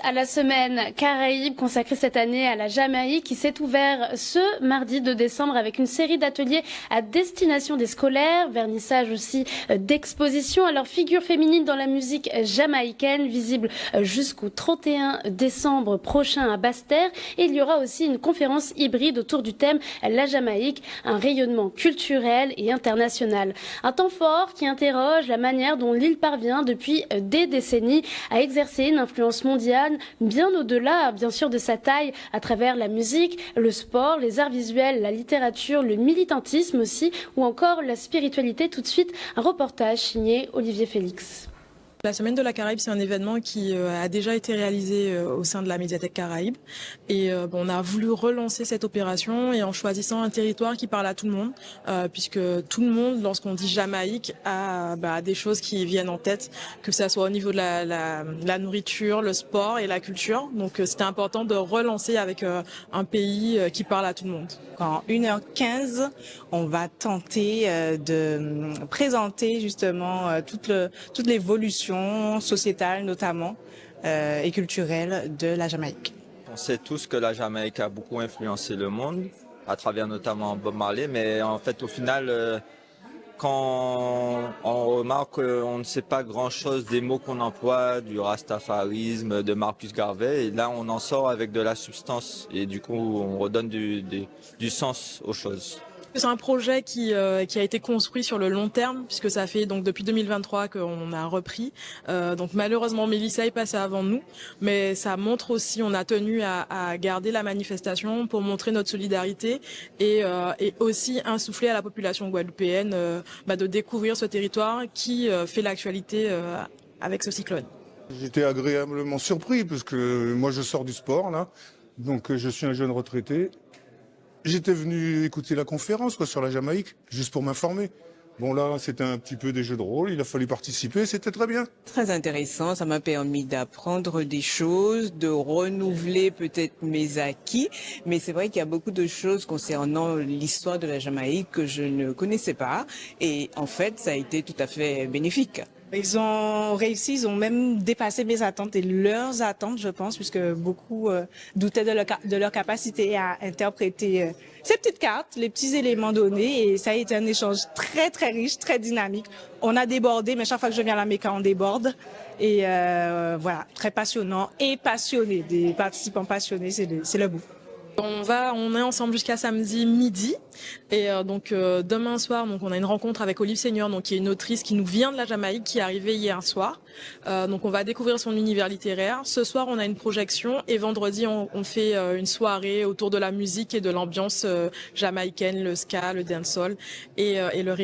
À la semaine Caraïbes consacrée cette année à la Jamaïque qui s'est ouvert ce mardi 2 décembre avec une série d'ateliers à destination des scolaires, vernissage aussi d'expositions. Alors figure féminine dans la musique jamaïcaine visible jusqu'au 31 décembre prochain à Basse-Terre, et il y aura aussi une conférence hybride autour du thème la Jamaïque, un rayonnement culturel et international. Un temps fort qui interroge la manière dont l'île parvient depuis des décennies à exercer une influence mondiale bien au-delà, bien sûr, de sa taille, à travers la musique, le sport, les arts visuels, la littérature, le militantisme aussi, ou encore la spiritualité. Tout de suite, un reportage signé Olivier Félix. La Semaine de la Caraïbe, c'est un événement qui a déjà été réalisé au sein de la médiathèque Caraïbe. Et on a voulu relancer cette opération et en choisissant un territoire qui parle à tout le monde, puisque tout le monde, lorsqu'on dit Jamaïque, a des choses qui viennent en tête, que ça soit au niveau de la nourriture, le sport et la culture. Donc c'était important de relancer avec un pays qui parle à tout le monde. En 1h15, on va tenter de présenter justement toute l'évolution sociétale notamment et culturelle de la Jamaïque. On sait tous que la Jamaïque a beaucoup influencé le monde, à travers notamment Bob Marley, mais en fait au final, quand on remarque qu'on ne sait pas grand-chose des mots qu'on emploie, du rastafarisme, de Marcus Garvey, et là on en sort avec de la substance et du coup on redonne du sens aux choses. C'est un projet qui a été construit sur le long terme, puisque ça fait donc depuis 2023 qu'on a repris. Donc malheureusement Mélissa est passée avant nous, mais ça montre aussi, on a tenu à garder la manifestation pour montrer notre solidarité et aussi insuffler à la population guadeloupéenne de découvrir ce territoire qui fait l'actualité avec ce cyclone. J'étais agréablement surpris parce que moi je sors du sport là, donc je suis un jeune retraité. J'étais venu écouter la conférence sur la Jamaïque, juste pour m'informer. Bon là, c'était un petit peu des jeux de rôle, il a fallu participer, c'était très bien. Très intéressant, ça m'a permis d'apprendre des choses, de renouveler peut-être mes acquis. Mais c'est vrai qu'il y a beaucoup de choses concernant l'histoire de la Jamaïque que je ne connaissais pas. Et en fait, ça a été tout à fait bénéfique. Ils ont réussi, ils ont même dépassé mes attentes et leurs attentes, je pense, puisque beaucoup doutaient de leur capacité à interpréter ces petites cartes, les petits éléments donnés. Et ça a été un échange très, très riche, très dynamique. On a débordé, mais chaque fois que je viens à la Mecca, on déborde. Et voilà, très passionnant et passionné. Des participants passionnés, c'est le bout. On est ensemble jusqu'à samedi midi et demain soir on a une rencontre avec Olive Seigneur, qui est une autrice qui nous vient de la Jamaïque, qui est arrivée hier soir. On va découvrir son univers littéraire. Ce soir on a une projection et vendredi on fait une soirée autour de la musique et de l'ambiance jamaïcaine, le ska, le dancehall et le reggae.